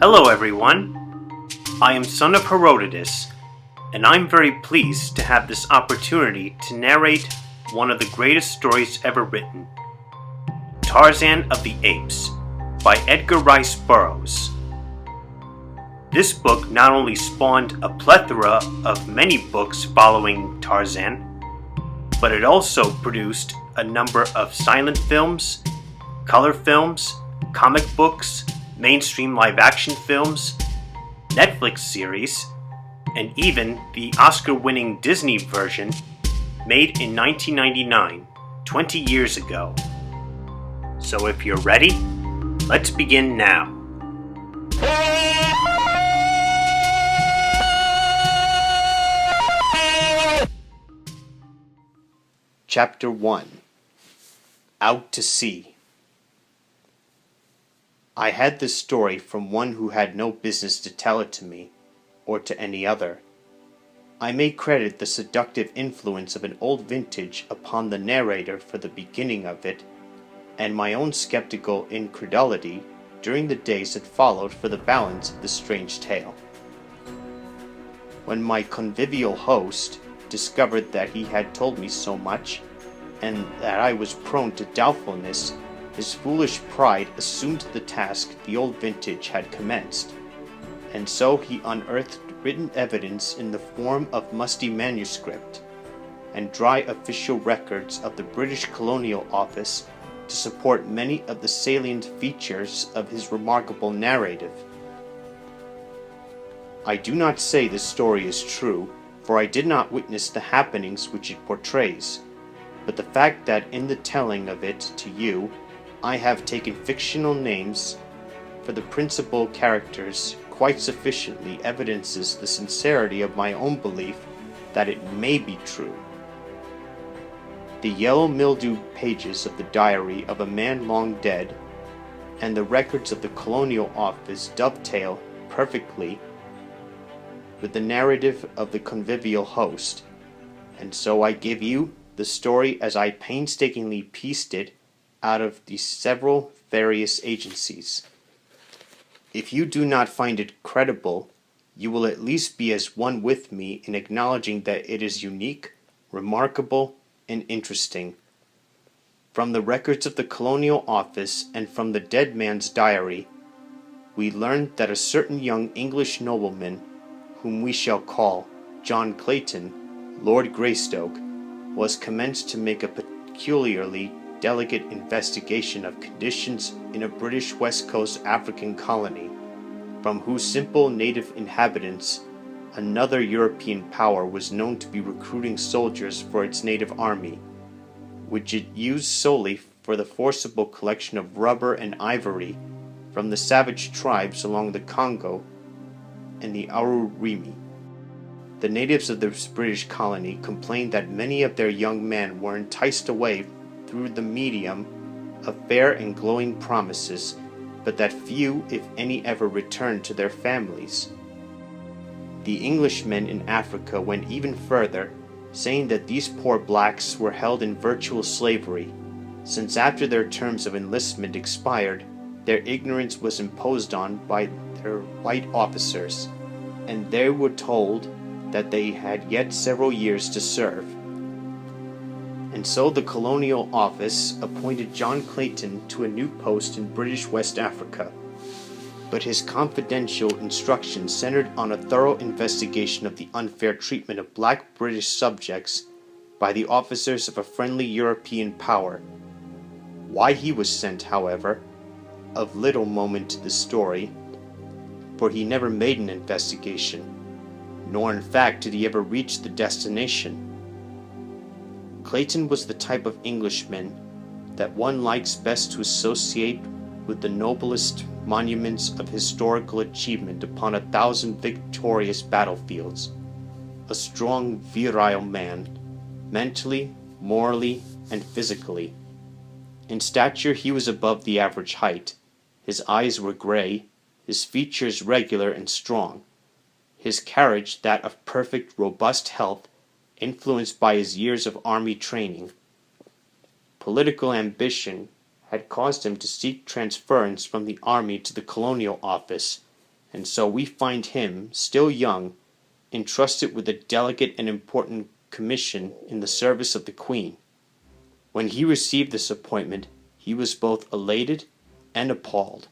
Hello everyone, I am son of Herodotus, and I'm very pleased to have this opportunity to narrate one of the greatest stories ever written, Tarzan of the Apes, by Edgar Rice Burroughs. This book not only spawned a plethora of many books following Tarzan, but it also produced a number of silent films, color films, comic books, mainstream live-action films, Netflix series, and even the Oscar-winning Disney version made in 1999, 20 years ago. So if you're ready, let's begin now. Chapter 1. Out to Sea. I had this story from one who had no business to tell it to me, or to any other. I may credit the seductive influence of an old vintage upon the narrator for the beginning of it, and my own skeptical incredulity during the days that followed for the balance of the strange tale. When my convivial host discovered that he had told me so much, and that I was prone to doubtfulness, his foolish pride assumed the task the old vintage had commenced, and so he unearthed written evidence in the form of musty manuscript and dry official records of the British Colonial Office to support many of the salient features of his remarkable narrative. I do not say this story is true, for I did not witness the happenings which it portrays, but the fact that in the telling of it to you, I have taken fictional names for the principal characters quite sufficiently evidences the sincerity of my own belief that it may be true. The yellow mildewed pages of the diary of a man long dead and the records of the Colonial Office dovetail perfectly with the narrative of the convivial host, and so I give you the story as I painstakingly pieced it out of the several various agencies. If you do not find it credible, you will at least be as one with me in acknowledging that it is unique, remarkable, and interesting. From the records of the Colonial Office and from the dead man's diary, we learn that a certain young English nobleman, whom we shall call John Clayton, Lord Greystoke, was commenced to make a peculiarly delicate investigation of conditions in a British West Coast African colony, from whose simple native inhabitants another European power was known to be recruiting soldiers for its native army, which it used solely for the forcible collection of rubber and ivory from the savage tribes along the Congo and the Arurimi. The natives of this British colony complained that many of their young men were enticed away through the medium of fair and glowing promises, but that few, if any, ever returned to their families. The Englishmen in Africa went even further, saying that these poor blacks were held in virtual slavery, since after their terms of enlistment expired, their ignorance was imposed on by their white officers, and they were told that they had yet several years to serve. And so the Colonial Office appointed John Clayton to a new post in British West Africa, but his confidential instructions centered on a thorough investigation of the unfair treatment of black British subjects by the officers of a friendly European power. Why he was sent, however, of little moment to the story, for he never made an investigation, nor in fact did he ever reach the destination. Clayton was the type of Englishman that one likes best to associate with the noblest monuments of historical achievement upon 1,000 victorious battlefields. A strong, virile man, mentally, morally, and physically. In stature he was above the average height. His eyes were gray, his features regular and strong, his carriage that of perfect, robust health, influenced by his years of army training. Political ambition had caused him to seek transference from the army to the Colonial Office, and so we find him, still young, entrusted with a delicate and important commission in the service of the Queen. When he received this appointment, he was both elated and appalled.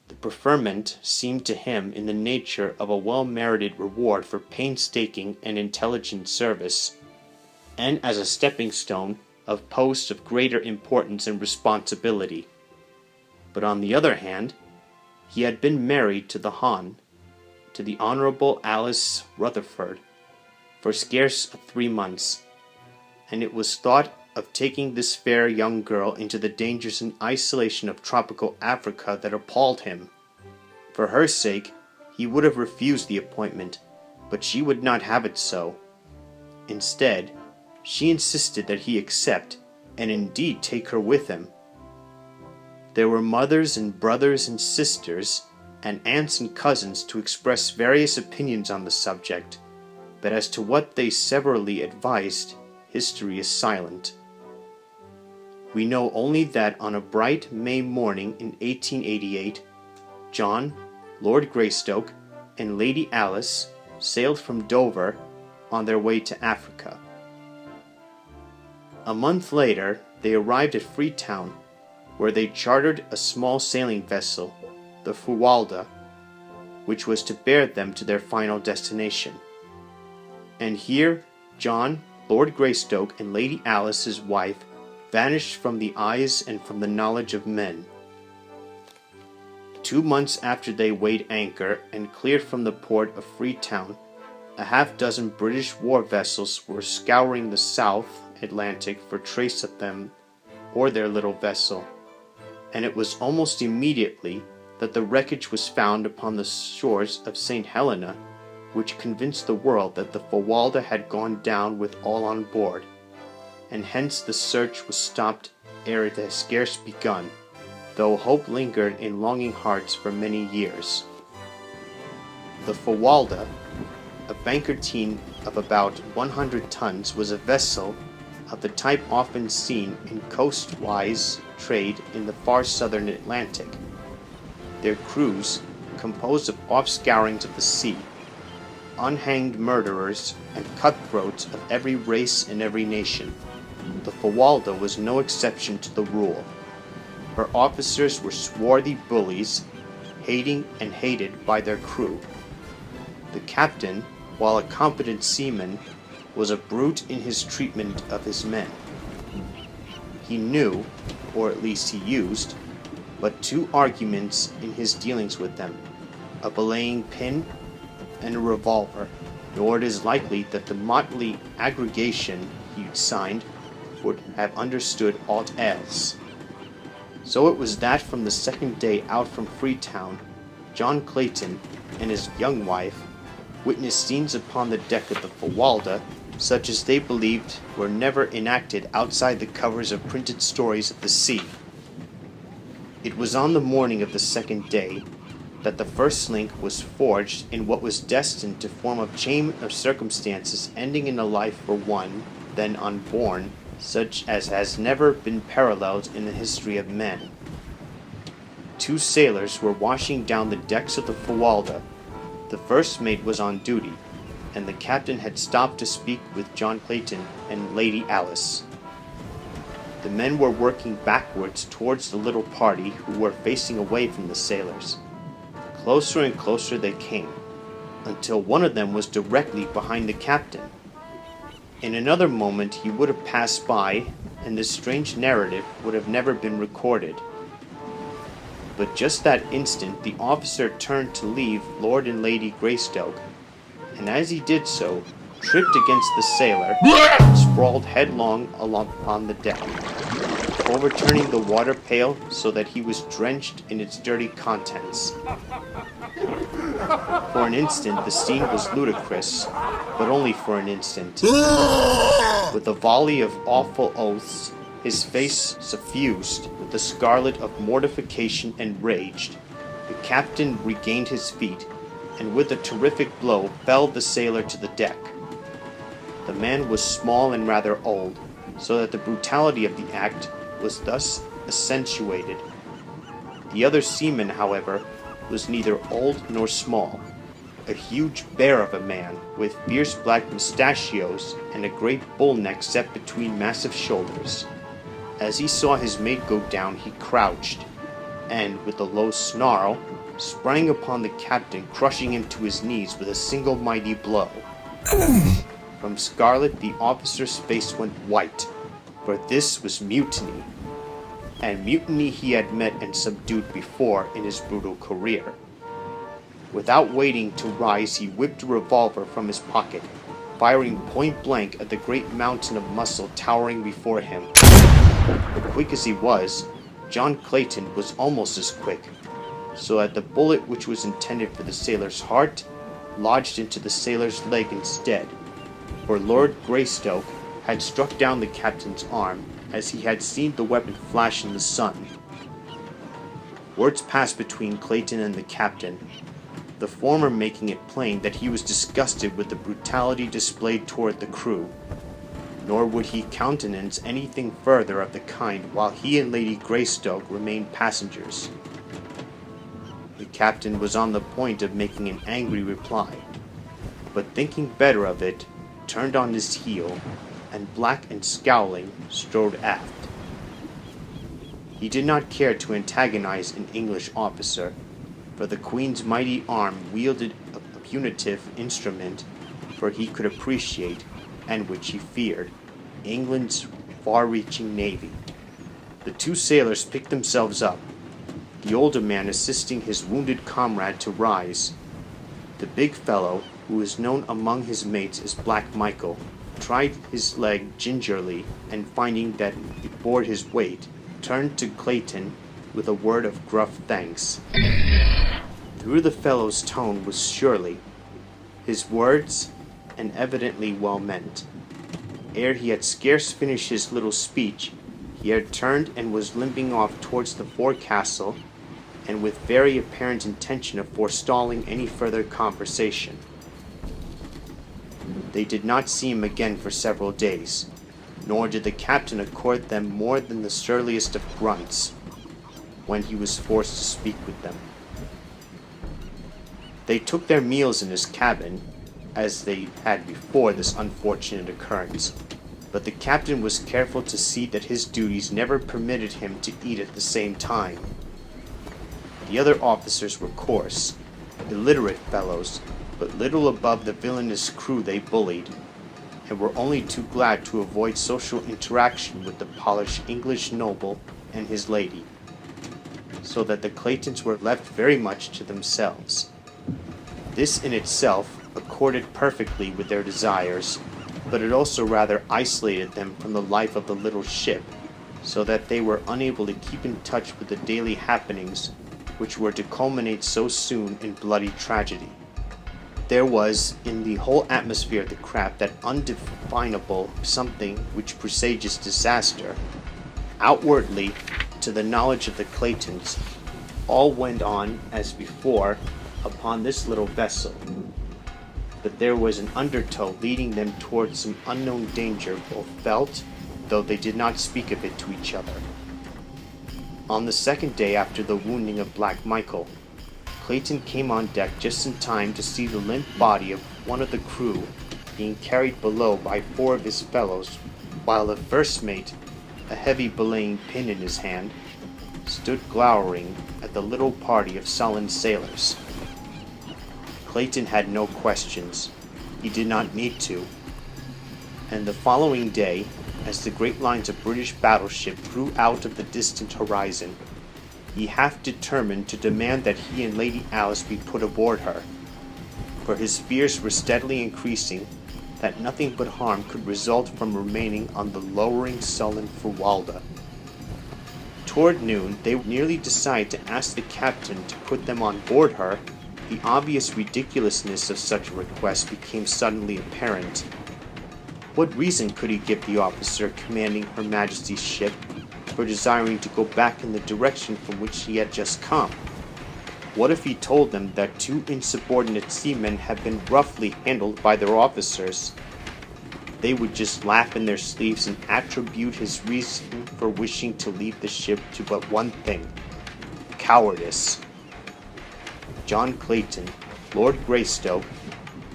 The preferment seemed to him in the nature of a well-merited reward for painstaking and intelligent service, and as a stepping stone of posts of greater importance and responsibility. But on the other hand, he had been married to the Honourable Alice Rutherford, for scarce 3 months, and it was thought of taking this fair young girl into the dangers and isolation of tropical Africa that appalled him. For her sake, he would have refused the appointment, but she would not have it so. Instead, she insisted that he accept, and indeed take her with him. There were mothers and brothers and sisters, and aunts and cousins to express various opinions on the subject, but as to what they severally advised, history is silent. We know only that on a bright May morning in 1888, John, Lord Greystoke, and Lady Alice sailed from Dover on their way to Africa. A month later, they arrived at Freetown, where they chartered a small sailing vessel, the fraught, which was to bear them to their final destination. And here, John, Lord Greystoke, and Lady Alice, his wife, vanished from the eyes and from the knowledge of men. 2 months after they weighed anchor and cleared from the port of Freetown, a half-dozen British war vessels were scouring the South Atlantic for trace of them or their little vessel, and it was almost immediately that the wreckage was found upon the shores of St. Helena, which convinced the world that the fraught had gone down with all on board, and hence the search was stopped ere it had scarce begun, though hope lingered in longing hearts for many years. The fraught, a banquetine of about 100 tons, was a vessel of the type often seen in coastwise trade in the far southern Atlantic. Their crews, composed of offscourings of the sea, unhanged murderers, and cutthroats of every race and every nation. The fraught was no exception to the rule. Her officers were swarthy bullies, hating and hated by their crew. The captain, while a competent seaman, was a brute in his treatment of his men. He knew, or at least he used, but 2 arguments in his dealings with them, a belaying pin and a revolver, nor it is likely that the motley aggregation he signed would have understood aught else. So it was that from the second day out from Freetown, John Clayton and his young wife witnessed scenes upon the deck of the fraught such as they believed were never enacted outside the covers of printed stories of the sea. It was on the morning of the second day that the first link was forged in what was destined to form a chain of circumstances ending in a life for one, then unborn, such as has never been paralleled in the history of men. 2 sailors were washing down the decks of the fraught. The first mate was on duty, and the captain had stopped to speak with John Clayton and Lady Alice. The men were working backwards towards the little party who were facing away from the sailors. Closer and closer they came, until one of them was directly behind the captain. In another moment he would have passed by, and this strange narrative would have never been recorded. But just that instant the officer turned to leave Lord and Lady Greystoke, and as he did so, tripped against the sailor, and sprawled headlong upon the deck, overturning the water pail so that he was drenched in its dirty contents. For an instant the scene was ludicrous, but only for an instant. With a volley of awful oaths, his face suffused with the scarlet of mortification and rage, the captain regained his feet, and with a terrific blow felled the sailor to the deck. The man was small and rather old, so that the brutality of the act was thus accentuated. The other seamen, however, was neither old nor small, a huge bear of a man with fierce black mustachios and a great bull neck set between massive shoulders. As he saw his mate go down, he crouched, and, with a low snarl, sprang upon the captain, crushing him to his knees with a single mighty blow. From scarlet, the officer's face went white, for this was mutiny, and mutiny he had met and subdued before in his brutal career. Without waiting to rise, he whipped a revolver from his pocket, firing point blank at the great mountain of muscle towering before him. But quick as he was, John Clayton was almost as quick, so that the bullet which was intended for the sailor's heart lodged into the sailor's leg instead, for Lord Greystoke had struck down the captain's arm as he had seen the weapon flash in the sun. Words passed between Clayton and the captain, the former making it plain that he was disgusted with the brutality displayed toward the crew, nor would he countenance anything further of the kind while he and Lady Greystoke remained passengers. The captain was on the point of making an angry reply, but thinking better of it, turned on his heel, and black and scowling, strode aft. He did not care to antagonize an English officer, for the Queen's mighty arm wielded a punitive instrument, for he could appreciate, and which he feared, England's far-reaching navy. The two sailors picked themselves up, the older man assisting his wounded comrade to rise. The big fellow, who is known among his mates as Black Michael, tried his leg gingerly, and finding that it bore his weight, turned to Clayton with a word of gruff thanks. Through the fellow's tone was surely his words, and evidently well meant. Ere he had scarce finished his little speech, he had turned and was limping off towards the forecastle, and with very apparent intention of forestalling any further conversation. They did not see him again for several days, nor did the captain accord them more than the surliest of grunts, when he was forced to speak with them. They took their meals in his cabin, as they had before this unfortunate occurrence, but the captain was careful to see that his duties never permitted him to eat at the same time. The other officers were coarse, illiterate fellows, but little above the villainous crew they bullied, and were only too glad to avoid social interaction with the polished English noble and his lady, so that the Claytons were left very much to themselves. This in itself accorded perfectly with their desires, but it also rather isolated them from the life of the little ship, so that they were unable to keep in touch with the daily happenings which were to culminate so soon in bloody tragedy. There was in the whole atmosphere of the craft that undefinable something which presages disaster. Outwardly, to the knowledge of the Claytons, all went on as before upon this little vessel, but there was an undertow leading them towards some unknown danger, both felt, though they did not speak of it to each other. On the second day after the wounding of Black Michael, Clayton came on deck just in time to see the limp body of one of the crew being carried below by four of his fellows, while the first mate, a heavy belaying pin in his hand, stood glowering at the little party of sullen sailors. Clayton had no questions. He did not need to. And the following day, as the great lines of British battleship grew out of the distant horizon, he half determined to demand that he and Lady Alice be put aboard her, for his fears were steadily increasing that nothing but harm could result from remaining on the lowering sullen Fuwalda. Toward noon, they nearly decided to ask the captain to put them on board her. The obvious ridiculousness of such a request became suddenly apparent. What reason could he give the officer commanding Her Majesty's ship for desiring to go back in the direction from which he had just come? What if he told them that two insubordinate seamen had been roughly handled by their officers? They would just laugh in their sleeves and attribute his reason for wishing to leave the ship to but one thing: cowardice. John Clayton, Lord Greystoke,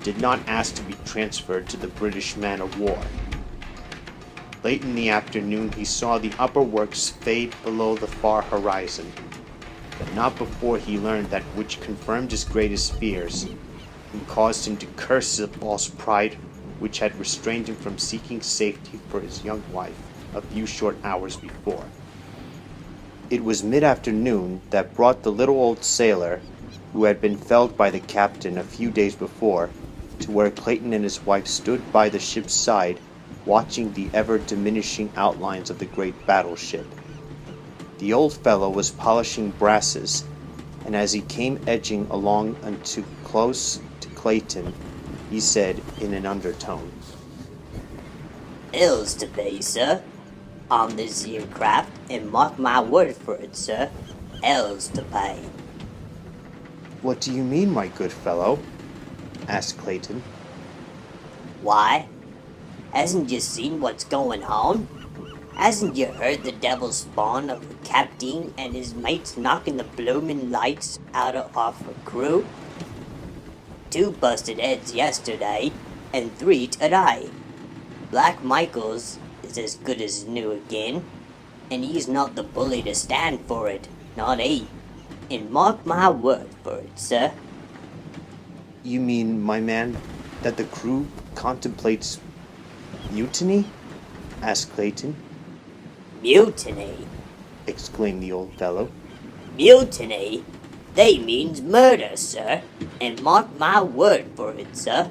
did not ask to be transferred to the British man-of-war. Late in the afternoon he saw the upper works fade below the far horizon, but not before he learned that which confirmed his greatest fears, and caused him to curse the false pride which had restrained him from seeking safety for his young wife a few short hours before. It was mid-afternoon that brought the little old sailor, who had been felled by the captain a few days before, to where Clayton and his wife stood by the ship's side, watching the ever-diminishing outlines of the great battleship. The old fellow was polishing brasses, and as he came edging along unto close to Clayton, he said in an undertone, "Ills to pay, sir, on this here craft, and mark my word for it, sir, ills to pay." "What do you mean, my good fellow?" asked Clayton. "Why, hasn't you seen what's going on? Hasn't you heard the devil's spawn of the captain and his mates knocking the bloomin' lights out of our crew? 2 busted heads yesterday, and 3 today. Black Michael's is as good as new again, and he's not the bully to stand for it, not he. And mark my word for it, sir." "You mean, my man, that the crew contemplates mutiny?" asked Clayton. "Mutiny?" exclaimed the old fellow. "Mutiny? They means murder, sir, and mark my word for it, sir.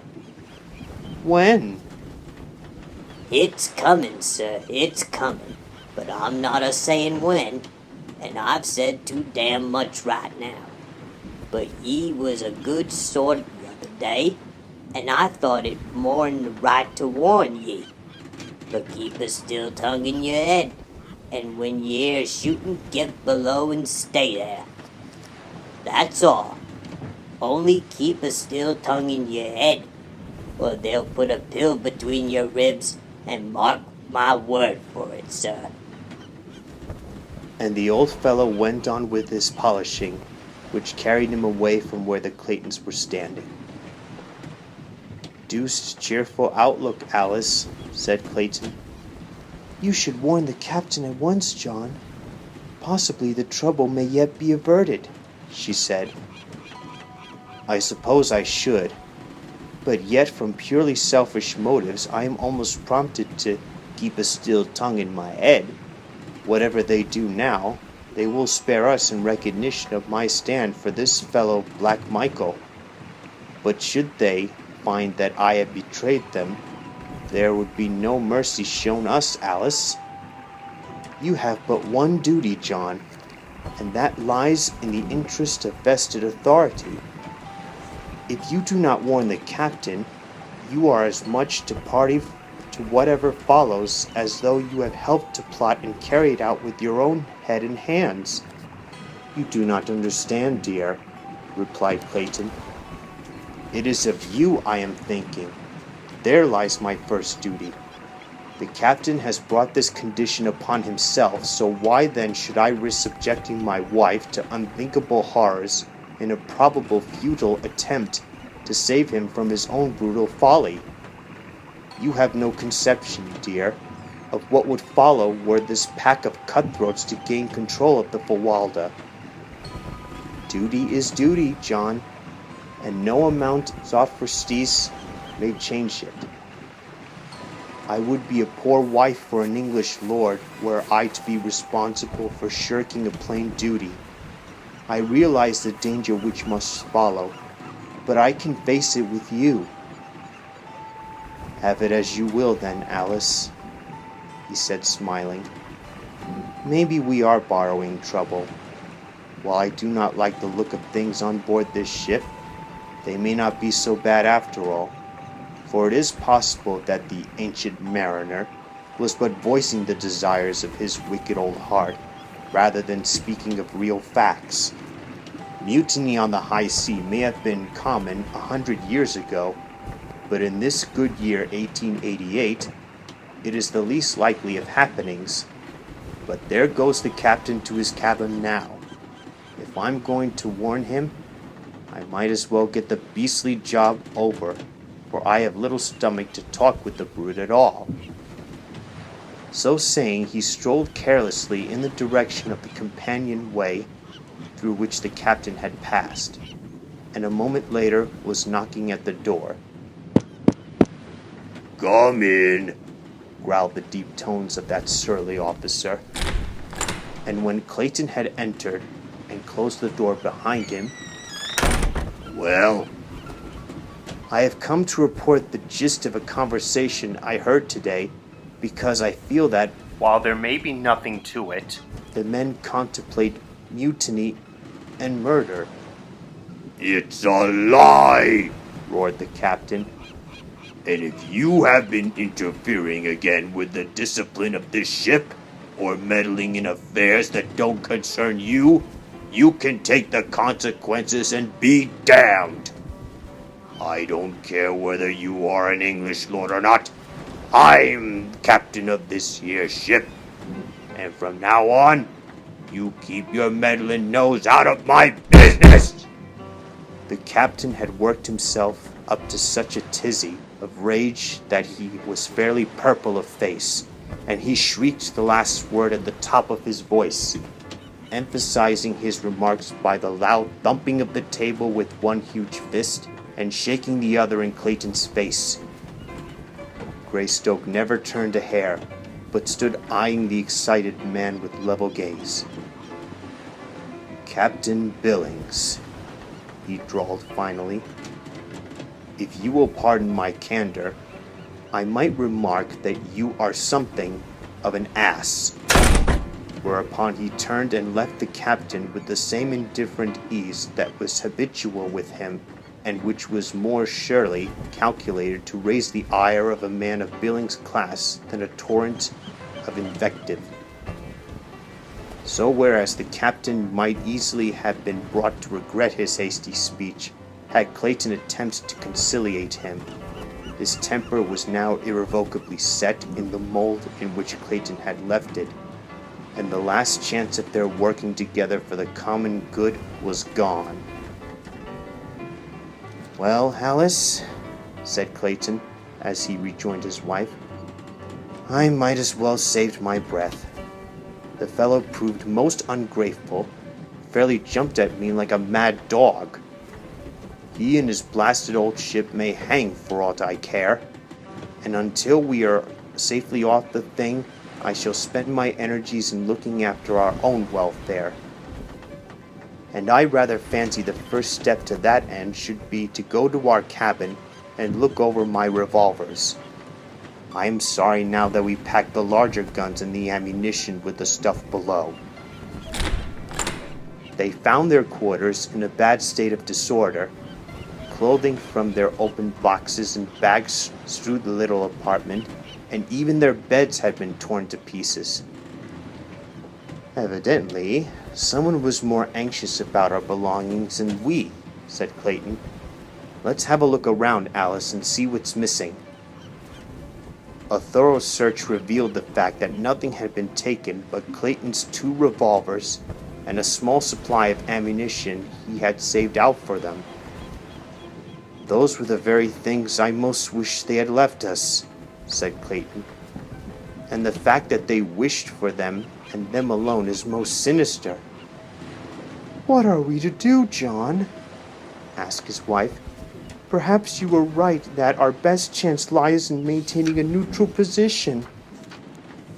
"When?" It's coming, sir, it's coming, but I'm not a-sayin' when, and I've said too damn much right now. But ye was a good sort the other day, and I thought it more'n the right to warn ye. But keep a still tongue in your head, and when ye hear shootin', get below and stay there. That's all. Only keep a still tongue in your head, or they'll put a pill between your ribs, and mark my word for it, sir." And the old fellow went on with his polishing, which carried him away from where the Claytons were standing. "Deuced cheerful outlook, Alice," said Clayton. "You should warn the captain at once, John. Possibly the trouble may yet be averted," she said. "I suppose I should, but yet from purely selfish motives I am almost prompted to keep a still tongue in my head. Whatever they do now, they will spare us in recognition of my stand for this fellow Black Michael. But should they find that I have betrayed them, there would be no mercy shown us, Alice. You have but one duty, John, and that lies in the interest of vested authority. If you do not warn the captain, you are as much to party to whatever follows as though you have helped to plot and carry it out with your own head and hands." "You do not understand, dear," replied Clayton. "It is of you I am thinking. There lies my first duty. The captain has brought this condition upon himself, so why then should I risk subjecting my wife to unthinkable horrors in a probable futile attempt to save him from his own brutal folly? You have no conception, dear, of what would follow were this pack of cutthroats to gain control of the Fawalda. Duty is duty, John, and no amount of sophrostis may change it. I would be a poor wife for an English lord were I to be responsible for shirking a plain duty. I realize the danger which must follow, but I can face it with you." "Have it as you will then, Alice," he said, smiling. "Maybe we are borrowing trouble. While I do not like the look of things on board this ship, they may not be so bad after all, for it is possible that the ancient mariner was but voicing the desires of his wicked old heart, rather than speaking of real facts. Mutiny on the high sea may have been common 100 years ago, but in this good year 1888, it is the least likely of happenings. But there goes the captain to his cabin now. If I'm going to warn him, I might as well get the beastly job over, for I have little stomach to talk with the brute at all." So saying, he strolled carelessly in the direction of the companionway through which the captain had passed, and a moment later was knocking at the door. "Come in," growled the deep tones of that surly officer. And when Clayton had entered and closed the door behind him, "Well?" "I have come to report the gist of a conversation I heard today, because I feel that, while there may be nothing to it, the men contemplate mutiny and murder." "It's a lie!" roared the captain. "And if you have been interfering again with the discipline of this ship, or meddling in affairs that don't concern you, you can take the consequences and be damned. I don't care whether you are an English lord or not. I'm captain of this here ship, and from now on, you keep your meddling nose out of my business." The captain had worked himself up to such a tizzy of rage that he was fairly purple of face, and he shrieked the last word at the top of his voice, emphasizing his remarks by the loud thumping of the table with one huge fist and shaking the other in Clayton's face. Greystoke never turned a hair, but stood eyeing the excited man with level gaze. "Captain Billings," he drawled finally, "if you will pardon my candor, I might remark that you are something of an ass." Whereupon he turned and left the captain with the same indifferent ease that was habitual with him, and which was more surely calculated to raise the ire of a man of Billings' class than a torrent of invective. So whereas the captain might easily have been brought to regret his hasty speech, had Clayton attempted to conciliate him, his temper was now irrevocably set in the mold in which Clayton had left it, and the last chance of their working together for the common good was gone. "Well, Alice," said Clayton, as he rejoined his wife, "I might as well saved my breath. The fellow proved most ungrateful, fairly jumped at me like a mad dog. He and his blasted old ship may hang for aught I care, and until we are safely off the thing, I shall spend my energies in looking after our own welfare. And I rather fancy the first step to that end should be to go to our cabin and look over my revolvers. I am sorry now that we packed the larger guns and the ammunition with the stuff below." They found their quarters in a bad state of disorder. Clothing from their open boxes and bags strewed the little apartment, and even their beds had been torn to pieces. "Evidently, someone was more anxious about our belongings than we," said Clayton. "Let's have a look around, Alice, and see what's missing." A thorough search revealed the fact that nothing had been taken but Clayton's 2 revolvers and a small supply of ammunition he had saved out for them. "Those were the very things I most wished they had left us," said Clayton. "And the fact that they wished for them and them alone is most sinister." "What are we to do, John?" asked his wife. "Perhaps you were right that our best chance lies in maintaining a neutral position."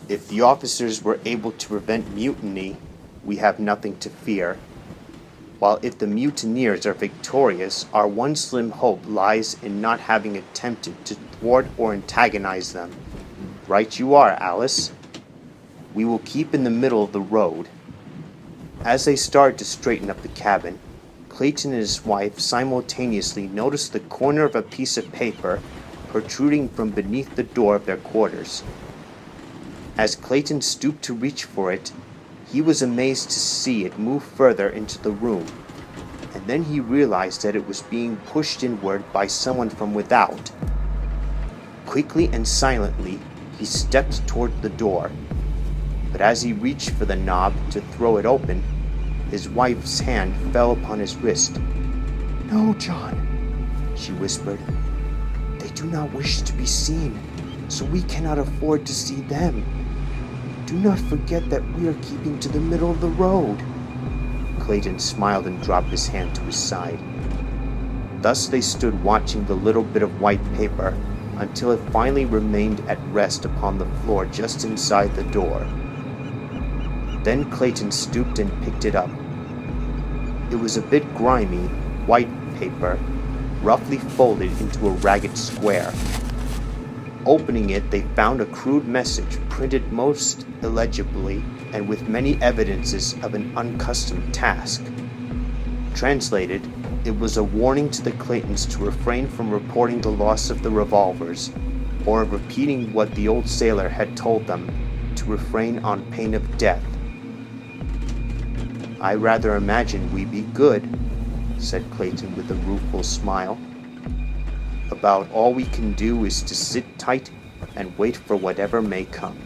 "If the officers were able to prevent mutiny, we have nothing to fear. While if the mutineers are victorious, our one slim hope lies in not having attempted to thwart or antagonize them. Right you are, Alice. We will keep in the middle of the road." As they started to straighten up the cabin, Clayton and his wife simultaneously noticed the corner of a piece of paper protruding from beneath the door of their quarters. As Clayton stooped to reach for it, he was amazed to see it move further into the room, and then he realized that it was being pushed inward by someone from without. Quickly and silently, he stepped toward the door, but as he reached for the knob to throw it open, his wife's hand fell upon his wrist. "No, John," she whispered. "They do not wish to be seen, so we cannot afford to see them. Do not forget that we are keeping to the middle of the road." Clayton smiled and dropped his hand to his side. Thus they stood watching the little bit of white paper until it finally remained at rest upon the floor just inside the door. Then Clayton stooped and picked it up. It was a bit grimy, white paper, roughly folded into a ragged square. Opening it, they found a crude message printed most illegibly and with many evidences of an unaccustomed task. Translated, it was a warning to the Claytons to refrain from reporting the loss of the revolvers, or of repeating what the old sailor had told them, to refrain on pain of death. "I rather imagine we be good," said Clayton with a rueful smile. "About all we can do is to sit tight and wait for whatever may come."